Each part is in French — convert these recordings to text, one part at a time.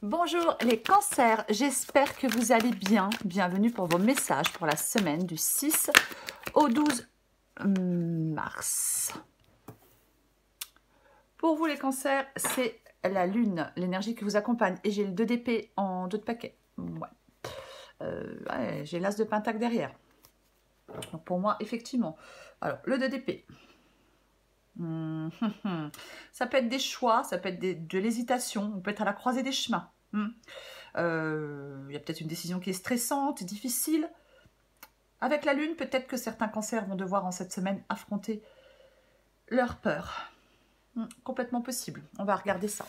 Bonjour les cancers, j'espère que vous allez bien. Bienvenue pour vos messages pour la semaine du 6 au 12 mars. Pour vous les cancers, c'est la lune, l'énergie qui vous accompagne. Et j'ai le 2 d'épée en 2 de paquet. Ouais. J'ai l'as de pentacle derrière. Donc pour moi, effectivement. Alors, le 2 d'épée. Ça peut être des choix, ça peut être de l'hésitation, on peut être à la croisée des chemins. Il y a peut-être une décision qui est stressante, difficile. Avec la lune, peut-être que certains cancers vont devoir en cette semaine affronter leur peur. Complètement possible. On va regarder ça.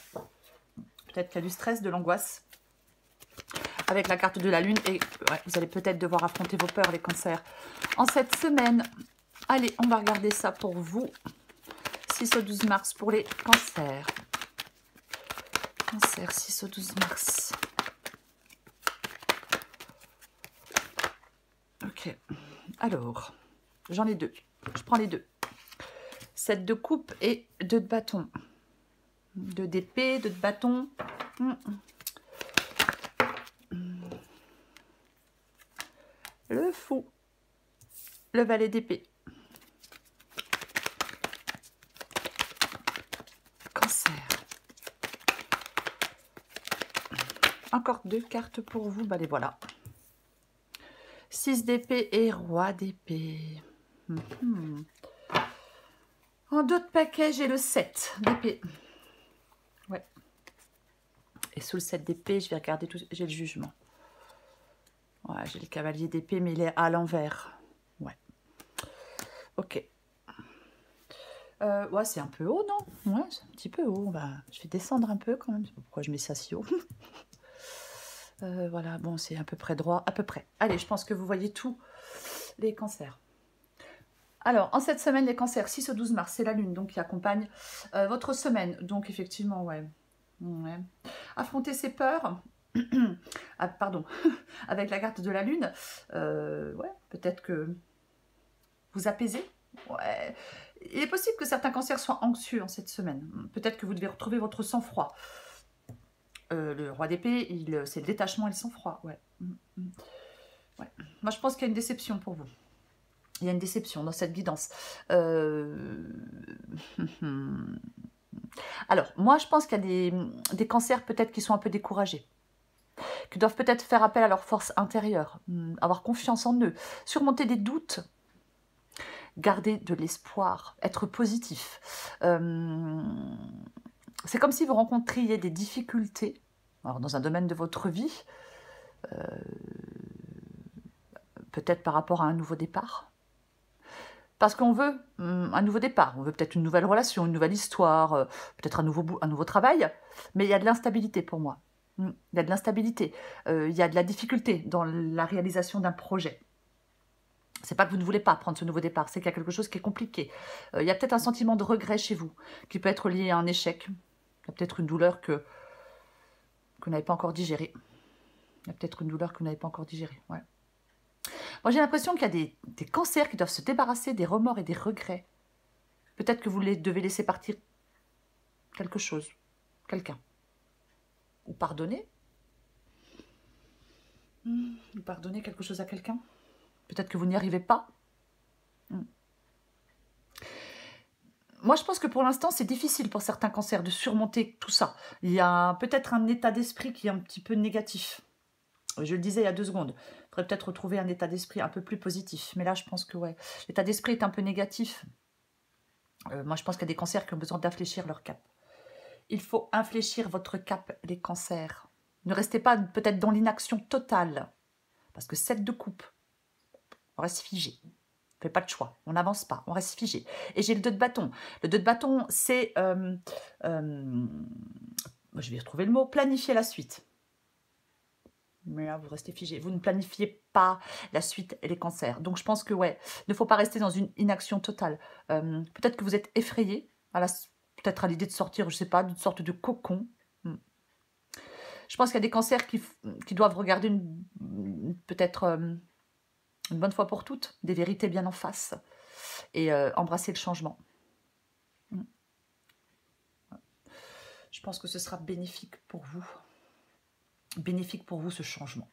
Peut-être qu'il y a du stress, de l'angoisse. Avec la carte de la lune. Et ouais, vous allez peut-être devoir affronter vos peurs, les cancers, en cette semaine. Allez, on va regarder ça pour vous. 6 au 12 mars pour les cancers. Cancer, 6 au 12 mars. Ok. Alors, j'en ai deux. Je prends les deux. 7 de coupe et 2 de bâton. 2 d'épée, 2 de bâton. Le fou. Le valet d'épée. Cancer. Encore 2 cartes pour vous. Bah les voilà. 6 d'épée et roi d'épée. En 2 de paquet, j'ai le 7 d'épée. Ouais. Et sous le 7 d'épée, je vais regarder tout. J'ai le jugement. Ouais, j'ai le cavalier d'épée, mais il est à l'envers. Ouais. Ok. Ouais, c'est un peu haut, non? Ouais, c'est un petit peu haut. Bah, je vais descendre un peu quand même. Je sais pas pourquoi je mets ça si haut. Voilà, bon, c'est à peu près droit. À peu près. Allez, je pense que vous voyez tous les cancers. Alors, en cette semaine, les cancers, 6 au 12 mars, c'est la lune, donc qui accompagne votre semaine. Donc, effectivement, ouais. Affronter ses peurs. Ah, pardon. Avec la carte de la lune. Ouais, peut-être que vous apaisez. Ouais. Il est possible que certains cancers soient anxieux en cette semaine. Peut-être que vous devez retrouver votre sang-froid. Le roi d'épée, c'est le détachement et le sang-froid. Ouais. Ouais. Moi, je pense qu'il y a une déception pour vous. Il y a une déception dans cette guidance. Alors, moi, je pense qu'il y a des cancers peut-être qui sont un peu découragés, qui doivent peut-être faire appel à leur force intérieure, avoir confiance en eux, surmonter des doutes, garder de l'espoir, être positif. C'est comme si vous rencontriez des difficultés alors, dans un domaine de votre vie, peut-être par rapport à un nouveau départ. Parce qu'on veut un nouveau départ, on veut peut-être une nouvelle relation, une nouvelle histoire, peut-être un nouveau travail, mais il y a de l'instabilité pour moi. Il y a de l'instabilité, il y a de la difficulté dans la réalisation d'un projet. C'est pas que vous ne voulez pas prendre ce nouveau départ, c'est qu'il y a quelque chose qui est compliqué. Il y a peut-être un sentiment de regret chez vous, qui peut être lié à un échec. Il y a peut-être une douleur que vous n'avez pas encore digérée. Il y a peut-être une douleur que vous n'avez pas encore digérée, ouais. Moi, j'ai l'impression qu'il y a des cancers qui doivent se débarrasser des remords et des regrets. Peut-être que vous devez laisser partir quelque chose, quelqu'un. Ou pardonner. Ou pardonner quelque chose à quelqu'un. Peut-être que vous n'y arrivez pas. Moi, je pense que pour l'instant, c'est difficile pour certains cancers de surmonter tout ça. Il y a peut-être un état d'esprit qui est un petit peu négatif. Je le disais il y a 2 secondes. Il faudrait peut-être retrouver un état d'esprit un peu plus positif. Mais là, je pense que ouais, l'état d'esprit est un peu négatif. Moi, je pense qu'il y a des cancers qui ont besoin d'infléchir leur cap. Il faut infléchir votre cap, les cancers. Ne restez pas peut-être dans l'inaction totale. Parce que 7 de coupe, on reste figé. On ne fait pas de choix, on n'avance pas, on reste figé. Et j'ai le 2 de bâton. Le 2 de bâton, c'est, je vais retrouver le mot, planifier la suite. Mais là, vous restez figé. Vous ne planifiez pas la suite et les cancers. Donc, je pense que, ouais, il ne faut pas rester dans une inaction totale. Peut-être que vous êtes effrayé, peut-être à l'idée de sortir, je ne sais pas, d'une sorte de cocon. Je pense qu'il y a des cancers qui doivent regarder peut-être une bonne fois pour toutes, des vérités bien en face et embrasser le changement. Je pense que ce sera bénéfique pour vous. bénéfique pour vous ce changement,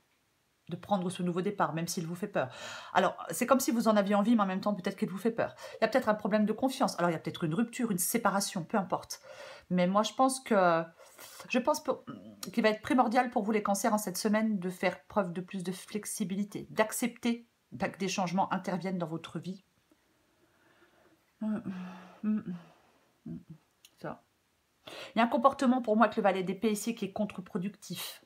de prendre ce nouveau départ, même s'il vous fait peur. Alors, c'est comme si vous en aviez envie, mais en même temps, peut-être qu'il vous fait peur. Il y a peut-être un problème de confiance. Alors, il y a peut-être une rupture, une séparation, peu importe. Mais moi, je pense qu'il va être primordial pour vous, les cancers, en cette semaine, de faire preuve de plus de flexibilité, d'accepter que des changements interviennent dans votre vie. Ça. Il y a un comportement pour moi avec le valet d'épée ici qui est contre-productif.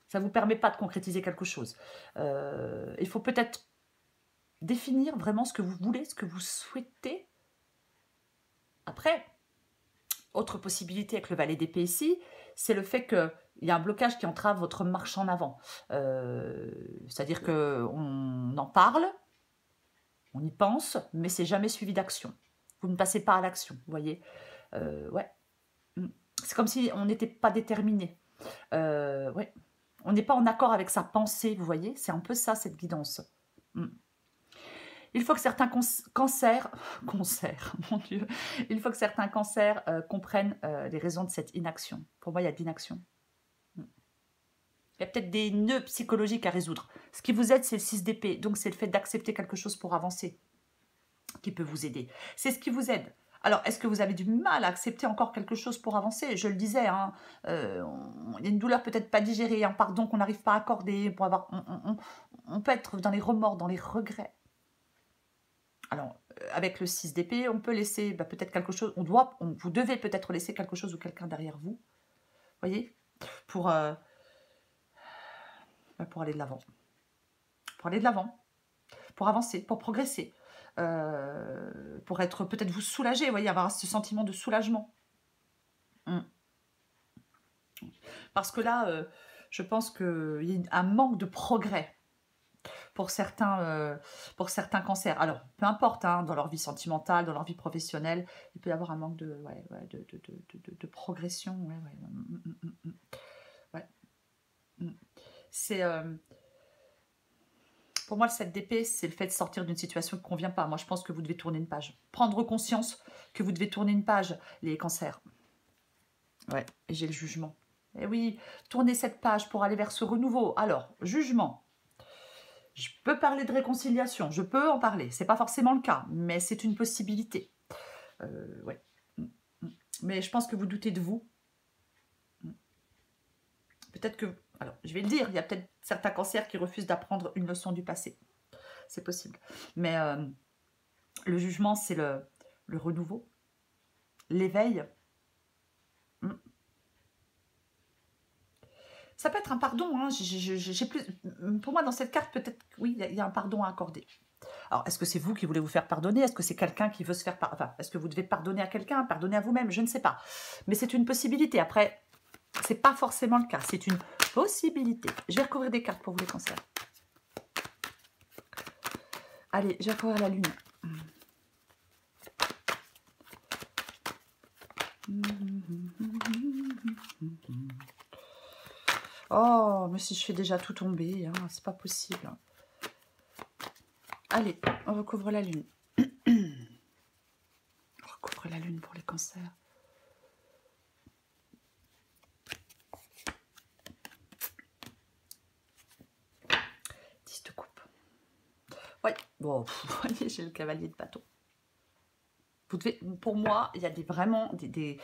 Ça ne vous permet pas de concrétiser quelque chose. Il faut peut-être définir vraiment ce que vous voulez, ce que vous souhaitez. Après, autre possibilité avec le valet d'épée ici, c'est le fait qu'il y a un blocage qui entrave votre marche en avant. C'est-à-dire qu'on en parle, on y pense, mais c'est jamais suivi d'action. Vous ne passez pas à l'action, vous voyez. Ouais. C'est comme si on n'était pas déterminé. Ouais. On n'est pas en accord avec sa pensée, vous voyez. C'est un peu ça, cette guidance. Il faut que certains cancers, mon Dieu, il faut que certains cancers comprennent les raisons de cette inaction. Pour moi, il y a de l'inaction. Il y a peut-être des nœuds psychologiques à résoudre. Ce qui vous aide, c'est le 6 d'épée. Donc, c'est le fait d'accepter quelque chose pour avancer qui peut vous aider. C'est ce qui vous aide. Alors, est-ce que vous avez du mal à accepter encore quelque chose pour avancer? Je le disais, hein, il y a une douleur peut-être pas digérée, un pardon qu'on n'arrive pas à accorder. On peut être dans les remords, dans les regrets. Alors, avec le 6 d'épée, on peut laisser peut-être quelque chose, vous devez peut-être laisser quelque chose ou quelqu'un derrière vous, voyez, pour aller de l'avant. Pour aller de l'avant, pour avancer, pour progresser, pour être peut-être vous soulager, vous voyez, avoir ce sentiment de soulagement. Parce que là, je pense qu'il y a un manque de progrès pour certains cancers. Alors, peu importe, hein, dans leur vie sentimentale, dans leur vie professionnelle, il peut y avoir un manque de progression. C'est... pour moi, le 7 d'épée, c'est le fait de sortir d'une situation qui ne convient pas. Moi, je pense que vous devez tourner une page. Prendre conscience que vous devez tourner une page, les cancers. Ouais, et j'ai le jugement. Et oui, tournez cette page pour aller vers ce renouveau. Alors, jugement. Je peux parler de réconciliation, je peux en parler. C'est pas forcément le cas, mais c'est une possibilité. Ouais. Mais je pense que vous doutez de vous. Peut-être que... Alors, je vais le dire, il y a peut-être certains cancers qui refusent d'apprendre une leçon du passé. C'est possible. Mais le jugement, c'est le renouveau, l'éveil. Ça peut être un pardon. Hein. Pour moi, dans cette carte, peut-être, oui, il y a un pardon à accorder. Alors, est-ce que c'est vous qui voulez vous faire pardonner? Est-ce que c'est quelqu'un qui veut se faire pardonner? Enfin, est-ce que vous devez pardonner à quelqu'un, pardonner à vous-même? Je ne sais pas. Mais c'est une possibilité. Après, c'est pas forcément le cas. C'est une possibilité. Je vais recouvrir des cartes pour vous, les cancers. Allez, je vais recouvrir la lune. Oh, mais si je fais déjà tout tomber, hein, c'est pas possible. Allez, on recouvre la lune. On recouvre la lune pour les cancers. Ouais, bon, vous voyez, j'ai le cavalier de bâton. Vous devez, pour moi, il y a vraiment des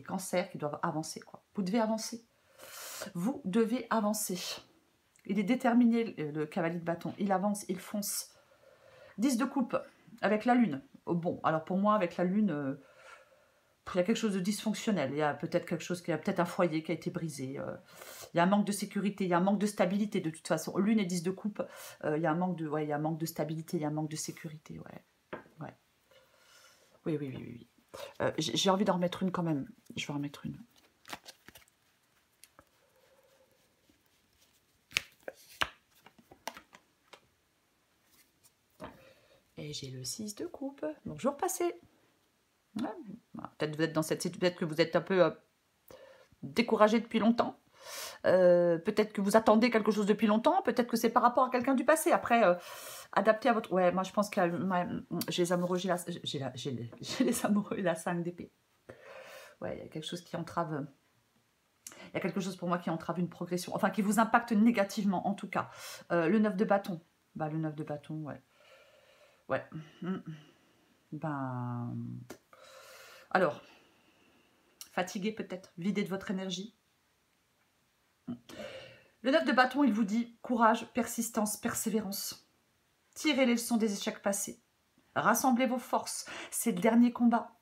cancers qui doivent avancer, quoi. Vous devez avancer. Vous devez avancer. Il est déterminé, le cavalier de bâton. Il avance, il fonce. 10 de coupe, avec la lune. Bon, alors pour moi, avec la lune, il y a quelque chose de dysfonctionnel. Il y a peut-être quelque chose, il y a peut-être un foyer qui a été brisé. Il y a un manque de sécurité, il y a un manque de stabilité de toute façon. Lune et 10 de coupe, il y a un manque de, il y a un manque de stabilité, il y a un manque de sécurité. Ouais. Oui. J'ai envie d'en remettre une quand même. Je vais en remettre une. Et j'ai le 6 de coupe. Bonjour passé. Ouais. Peut-être vous êtes dans cette situation, peut-être que vous êtes un peu découragé depuis longtemps. Peut-être que vous attendez quelque chose depuis longtemps. Peut-être que c'est par rapport à quelqu'un du passé. Après, adapté à votre... Ouais, moi je pense que j'ai les amoureux, j'ai les amoureux et la 5 d'épée. Ouais, il y a quelque chose qui entrave. Il y a quelque chose pour moi qui entrave une progression, enfin qui vous impacte négativement en tout cas. Le 9 de bâton, bah le 9 de bâton, ouais. Ouais. Ben... Alors, fatigué peut-être, vidé de votre énergie. Le 9 de bâton, il vous dit courage, persistance, persévérance. Tirez les leçons des échecs passés. Rassemblez vos forces, c'est le dernier combat.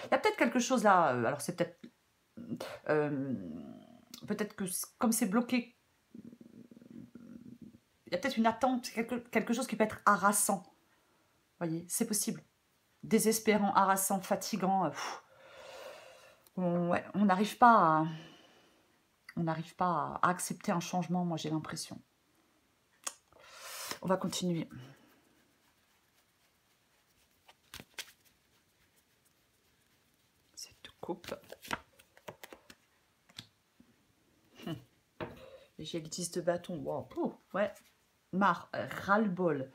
Il y a peut-être quelque chose là, alors c'est peut-être... peut-être que comme c'est bloqué, il y a peut-être une attente, quelque chose qui peut être harassant. Vous voyez, c'est possible. Désespérant, harassant, fatigant. Ouais, on n'arrive pas à accepter un changement, moi j'ai l'impression. On va continuer. Cette coupe. J'ai le 10 de bâton. Wow. Ouais, marre, ras-le-bol.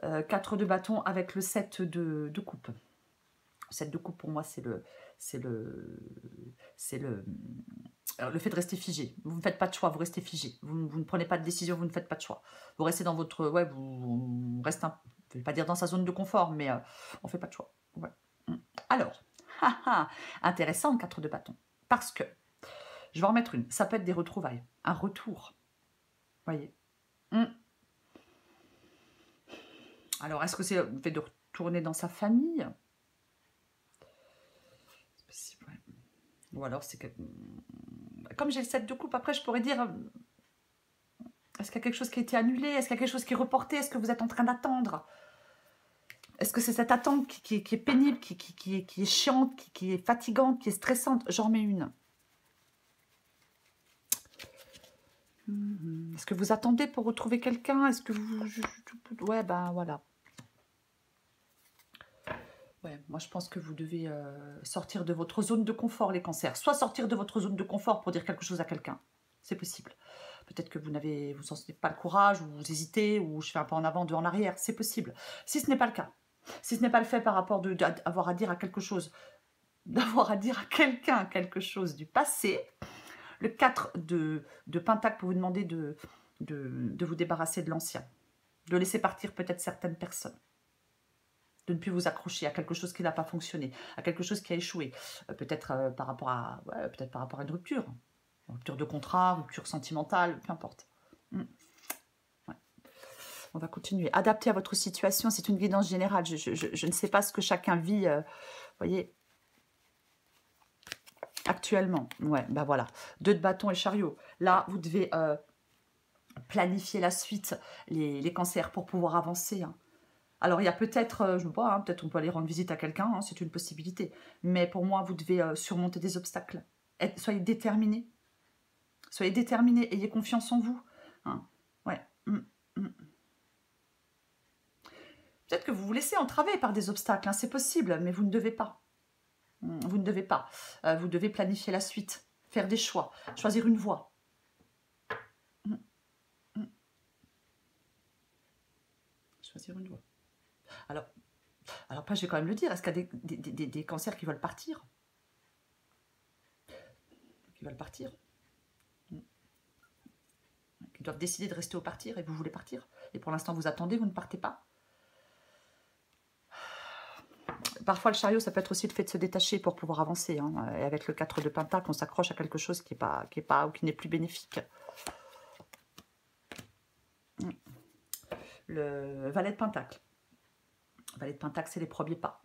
4 de bâton avec le 7 de coupe. 7 de coupe pour moi c'est le fait de rester figé. Vous ne faites pas de choix, vous restez figé. Vous ne prenez pas de décision, vous ne faites pas de choix. Vous restez dans votre... Ouais, vous restez, je ne vais pas dire dans sa zone de confort, mais on ne fait pas de choix. Ouais. Alors, intéressant, 4 de bâton. Parce que, je vais en mettre une, ça peut être des retrouvailles, un retour. Vous voyez. Alors, est-ce que c'est le fait de retourner dans sa famille? C'est possible, ouais. Ou alors, c'est que... Comme j'ai le 7 de coupe, après, je pourrais dire... Est-ce qu'il y a quelque chose qui a été annulé? Est-ce qu'il y a quelque chose qui est reporté? Est-ce que vous êtes en train d'attendre? Est-ce que c'est cette attente qui est pénible, qui est chiante, qui est fatigante, qui est stressante? J'en mets une. Est-ce que vous attendez pour retrouver quelqu'un? Est-ce que vous... Ouais, ben voilà. Ouais, moi je pense que vous devez sortir de votre zone de confort, les cancers. Soit sortir de votre zone de confort pour dire quelque chose à quelqu'un. C'est possible. Peut-être que vous n'en sentez pas le courage, ou vous hésitez, ou je fais un pas en avant, deux en arrière. C'est possible. Si ce n'est pas le cas, si ce n'est pas le fait par rapport d'avoir à dire à quelque chose, d'avoir à dire à quelqu'un quelque chose du passé, le 4 de Pentacle peut vous demander de vous débarrasser de l'ancien, de laisser partir peut-être certaines personnes, de ne plus vous accrocher à quelque chose qui n'a pas fonctionné, à quelque chose qui a échoué, peut-être par rapport à une rupture de contrat, rupture sentimentale, peu importe. Ouais. On va continuer. Adapter à votre situation, c'est une guidance générale. Je ne sais pas ce que chacun vit, voyez, actuellement. Ouais, ben voilà. 2 de bâton et chariot. Là, vous devez planifier la suite, les cancers, pour pouvoir avancer. Hein. Alors, il y a peut-être, je ne sais pas, hein, peut-être on peut aller rendre visite à quelqu'un, hein, c'est une possibilité. Mais pour moi, vous devez surmonter des obstacles. Soyez déterminés. Soyez déterminés, ayez confiance en vous. Hein. Ouais. Peut-être que vous vous laissez entraver par des obstacles, hein, c'est possible, mais vous ne devez pas. Vous ne devez pas. Vous devez planifier la suite, faire des choix, choisir une voie. Choisir une voie. Alors après, je vais quand même le dire, est-ce qu'il y a des cancers qui veulent partir? Qui veulent partir? Qui doivent décider de rester au partir, et vous voulez partir? Et pour l'instant, vous attendez, vous ne partez pas? Parfois, le chariot, ça peut être aussi le fait de se détacher pour pouvoir avancer. Hein. Et avec le 4 de Pentacle, on s'accroche à quelque chose qui n'est plus bénéfique. Le valet de Pentacle. Le valet de Pentacle, c'est les premiers pas.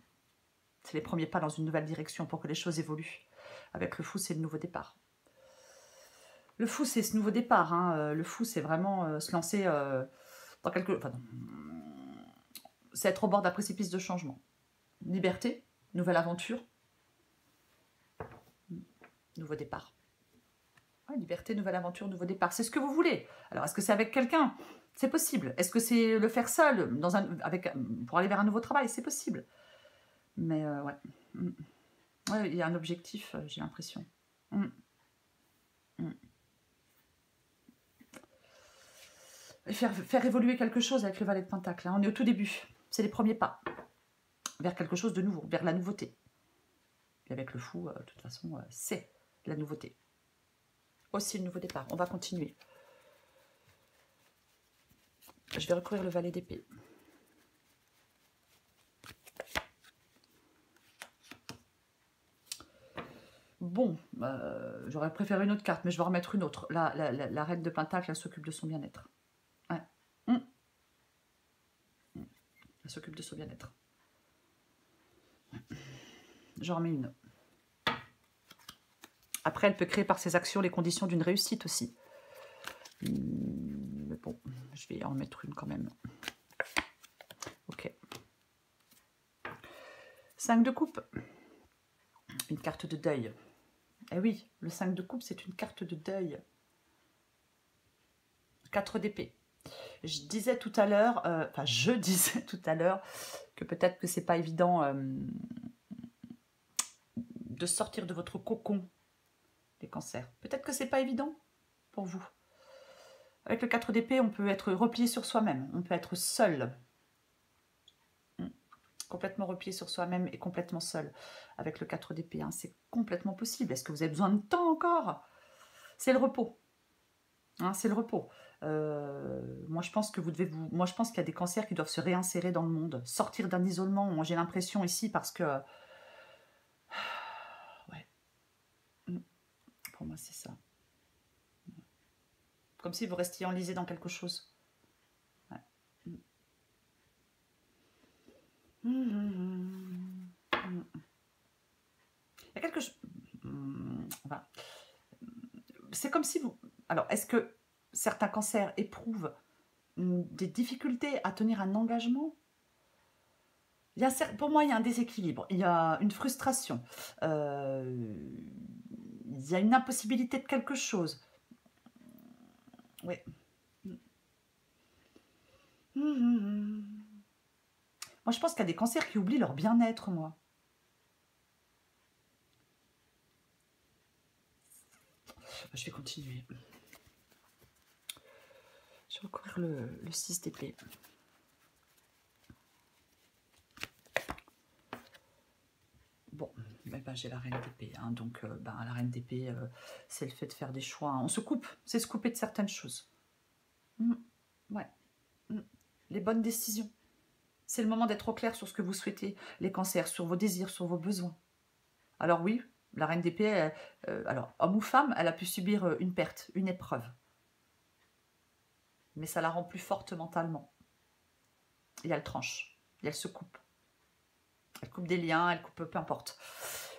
C'est les premiers pas dans une nouvelle direction pour que les choses évoluent. Avec le fou, c'est le nouveau départ. Le fou, c'est ce nouveau départ. Hein. Le fou, c'est vraiment se lancer dans quelque... Enfin, c'est être au bord d'un précipice de changement. Liberté, nouvelle aventure, nouveau départ. Ouais, liberté, nouvelle aventure, nouveau départ. C'est ce que vous voulez. Alors, est-ce que c'est avec quelqu'un? C'est possible. Est-ce que c'est le faire seul pour aller vers un nouveau travail? C'est possible. Mais ouais. Ouais, il y a un objectif, j'ai l'impression. Faire évoluer quelque chose avec le valet de Pentacle. Hein. On est au tout début. C'est les premiers pas vers quelque chose de nouveau, vers la nouveauté. Et avec le fou, de toute façon, c'est la nouveauté. Aussi le nouveau départ. On va continuer. Je vais recourir le valet d'épée. Bon, j'aurais préféré une autre carte, mais je vais remettre une autre. La reine de Pentacle, elle s'occupe de son bien-être. Ouais. Elle s'occupe de son bien-être. J'en remets une. Après, elle peut créer par ses actions les conditions d'une réussite aussi. Mais bon, je vais en mettre une quand même. Ok. 5 de coupe. Une carte de deuil. Eh oui, le 5 de coupe, c'est une carte de deuil. 4 d'épée. Je disais tout à l'heure, je disais tout à l'heure que peut-être que c'est pas évident de sortir de votre cocon, les cancers. Peut-être que c'est pas évident pour vous. Avec le 4 d'épée, on peut être replié sur soi-même, on peut être seul. Complètement replié sur soi-même et complètement seul avec le 4 d'épée. Hein. C'est complètement possible. Est-ce que vous avez besoin de temps encore? C'est le repos. Hein, c'est le repos. Moi, je pense que moi, je pense qu'il y a des cancers qui doivent se réinsérer dans le monde, sortir d'un isolement. Moi, j'ai l'impression ici parce que, ouais, pour moi, c'est ça. Comme si vous restiez enlisé dans quelque chose. Ouais. Il y a quelque chose. Voilà. C'est comme si vous. Alors, est-ce que certains cancers éprouvent des difficultés à tenir un engagement? Pour moi, il y a un déséquilibre, il y a une frustration, il y a une impossibilité de quelque chose. Oui. Moi, je pense qu'il y a des cancers qui oublient leur bien-être, moi. Je vais continuer. Je vais recourir le 6 d'épée. Bon, ben, j'ai la reine d'épée. Hein, donc, la reine d'épée, c'est le fait de faire des choix. Hein. On se coupe, c'est se couper de certaines choses. Ouais. Les bonnes décisions. C'est le moment d'être au clair sur ce que vous souhaitez, les cancers, sur vos désirs, sur vos besoins. Alors oui, la reine d'épée, alors homme ou femme, elle a pu subir une perte, une épreuve. Mais ça la rend plus forte mentalement. Et elle tranche, et elle se coupe. Elle coupe des liens, elle coupe, peu importe.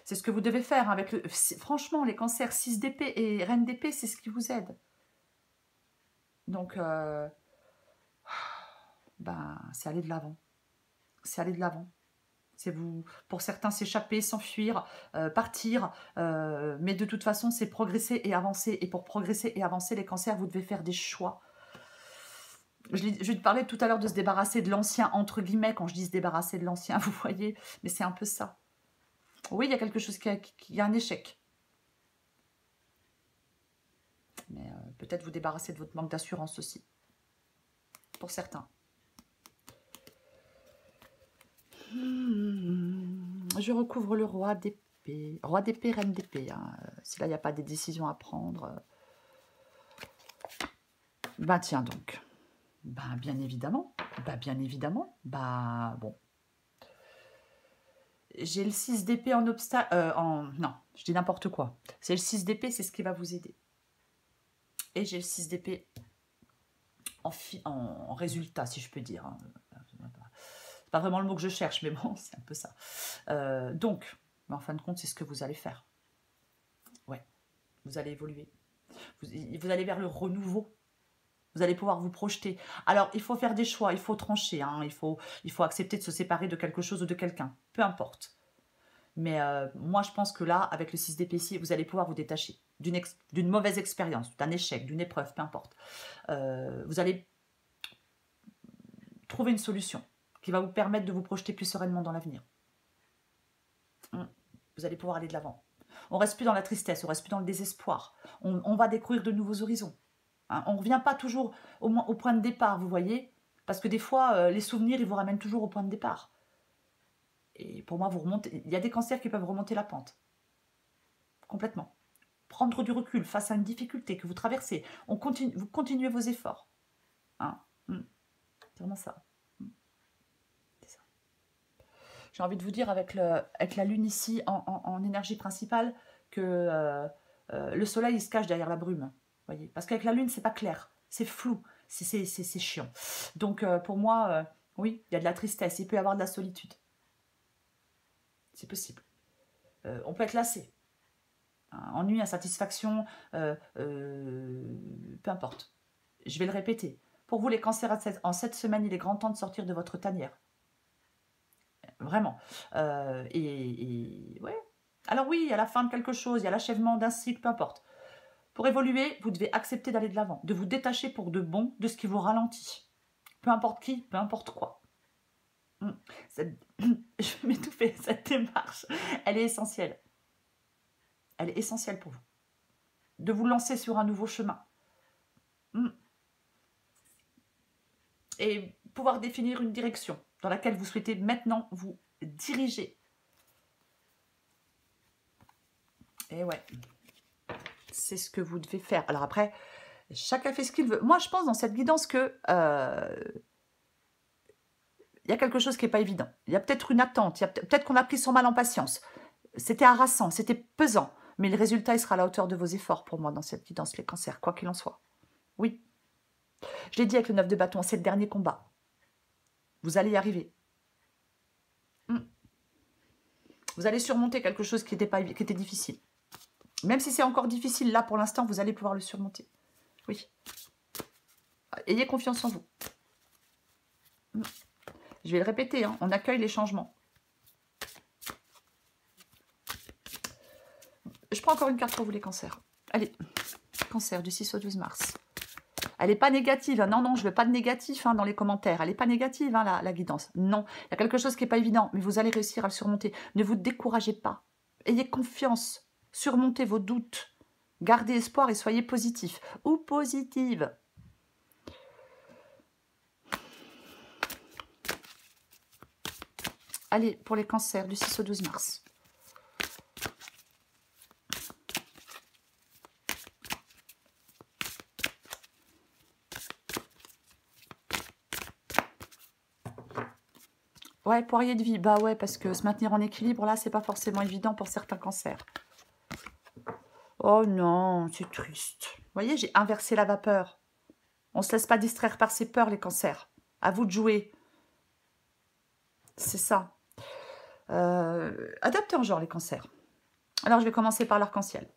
C'est ce que vous devez faire avec le... Franchement, les cancers 6 d'épée et reine d'épée, c'est ce qui vous aide. Donc, c'est aller de l'avant. C'est aller de l'avant. C'est vous, pour certains, s'échapper, s'enfuir, partir. Mais de toute façon, c'est progresser et avancer. Et pour progresser et avancer, les cancers, vous devez faire des choix. Je parlais tout à l'heure de se débarrasser de l'ancien, entre guillemets, quand je dis se débarrasser de l'ancien, vous voyez. Mais c'est un peu ça. Oui, il y a quelque chose qui a un échec. Mais peut-être vous débarrasser de votre manque d'assurance aussi. Pour certains. Je recouvre le roi d'épée. Roi d'épée, reine d'épée. Hein. Si là, il n'y a pas des décisions à prendre. Tiens donc. Bien évidemment. Bien évidemment. Bon. J'ai le 6 d'épée en obstacle. Non, je dis n'importe quoi. C'est le 6 d'épée, c'est ce qui va vous aider. Et j'ai le 6 d'épée en résultat, si je peux dire. Hein. C'est pas vraiment le mot que je cherche, mais bon, c'est un peu ça. Donc, en fin de compte, c'est ce que vous allez faire. Ouais, vous allez évoluer. Vous allez vers le renouveau. Vous allez pouvoir vous projeter. Alors, il faut faire des choix, il faut trancher. Hein, il faut accepter de se séparer de quelque chose ou de quelqu'un. Peu importe. Mais moi, je pense que là, avec le 6 d'épée, vous allez pouvoir vous détacher d'une mauvaise expérience, d'un échec, d'une épreuve, peu importe. Vous allez trouver une solution qui va vous permettre de vous projeter plus sereinement dans l'avenir. Vous allez pouvoir aller de l'avant. On ne reste plus dans la tristesse, on ne reste plus dans le désespoir. On va découvrir de nouveaux horizons. Hein, on ne revient pas toujours au point de départ, vous voyez, parce que des fois, les souvenirs, ils vous ramènent toujours au point de départ. Et pour moi, vous remontez. Il y a des cancers qui peuvent remonter la pente. Complètement. prendre du recul face à une difficulté que vous traversez. Vous continuez vos efforts. Hein. C'est vraiment ça. C'est ça. J'ai envie de vous dire avec la lune ici en énergie principale que le soleil il se cache derrière la brume. Voyez, parce qu'avec la lune, c'est pas clair. C'est flou. C'est chiant. Donc pour moi, oui, il y a de la tristesse. Il peut y avoir de la solitude. C'est possible. On peut être lassé. Ennui, insatisfaction, peu importe. Je vais le répéter. Pour vous, les cancers, en cette semaine, il est grand temps de sortir de votre tanière. Vraiment. Ouais. Alors oui, il y a la fin de quelque chose, il y a l'achèvement d'un cycle, peu importe. Pour évoluer, vous devez accepter d'aller de l'avant, de vous détacher pour de bon de ce qui vous ralentit. Peu importe qui, peu importe quoi. Je vais m'étouffer, cette démarche, elle est essentielle. Elle est essentielle pour vous. De vous lancer sur un nouveau chemin. Et pouvoir définir une direction dans laquelle vous souhaitez maintenant vous diriger. Et ouais, c'est ce que vous devez faire. Alors après, chacun fait ce qu'il veut. Moi, je pense dans cette guidance que il y a quelque chose qui n'est pas évident. Il y a peut-être une attente. Peut-être qu'on a pris son mal en patience. C'était harassant, c'était pesant. Mais le résultat, il sera à la hauteur de vos efforts pour moi dans cette guidance, les cancers, quoi qu'il en soit. Oui. Je l'ai dit avec le 9 de bâton, c'est le dernier combat. Vous allez y arriver. Vous allez surmonter quelque chose qui était difficile. Même si c'est encore difficile, là, pour l'instant, vous allez pouvoir le surmonter. Oui. Ayez confiance en vous. Je vais le répéter, hein, on accueille les changements. Je prends encore une carte pour vous, les cancers. Allez, cancer du 6 au 12 mars. Elle n'est pas négative. Hein. Non, je ne veux pas de négatif dans les commentaires. Elle n'est pas négative, la guidance. Non, il y a quelque chose qui n'est pas évident, mais vous allez réussir à le surmonter. Ne vous découragez pas. Ayez confiance. Surmontez vos doutes. Gardez espoir et soyez positif ou positive. Allez, pour les cancers du 6 au 12 mars. Ouais, poirier de vie. Bah ouais, parce que se maintenir en équilibre, là, c'est pas forcément évident pour certains cancers. Oh non, c'est triste. Vous voyez, j'ai inversé la vapeur. On ne se laisse pas distraire par ses peurs, les cancers. À vous de jouer. C'est ça. Adaptez en genre, les cancers. Alors, je vais commencer par l'arc-en-ciel.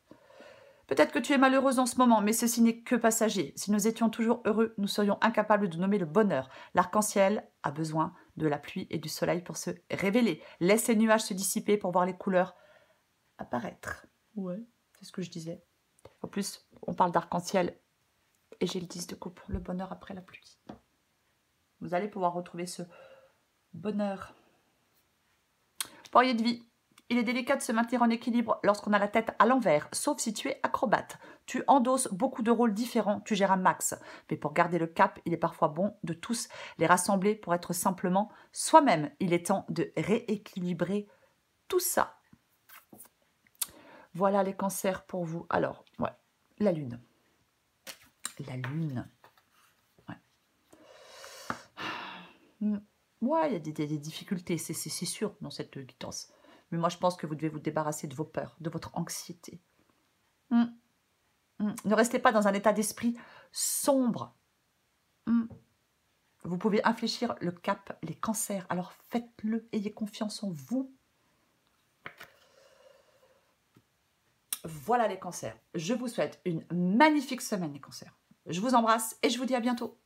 Peut-être que tu es malheureuse en ce moment, mais ceci n'est que passager. Si nous étions toujours heureux, nous serions incapables de nommer le bonheur. L'arc-en-ciel a besoin de la pluie et du soleil pour se révéler. Laisse les nuages se dissiper pour voir les couleurs apparaître. Ouais, c'est ce que je disais. En plus, on parle d'arc-en-ciel et j'ai le 10 de coupe, le bonheur après la pluie. Vous allez pouvoir retrouver ce bonheur. Poirier de vie. Il est délicat de se maintenir en équilibre lorsqu'on a la tête à l'envers, sauf si tu es acrobate. Tu endosses beaucoup de rôles différents, tu gères un max. Mais pour garder le cap, il est parfois bon de tous les rassembler pour être simplement soi-même. Il est temps de rééquilibrer tout ça. Voilà les cancers pour vous. Alors, ouais, la lune. La lune. Ouais. Ouais, il y a des difficultés, c'est sûr, dans cette guidance. Mais moi, je pense que vous devez vous débarrasser de vos peurs, de votre anxiété. Ne restez pas dans un état d'esprit sombre. Vous pouvez infléchir le cap, les cancers. Alors faites-le, ayez confiance en vous. Voilà les cancers. Je vous souhaite une magnifique semaine, les cancers. Je vous embrasse et je vous dis à bientôt.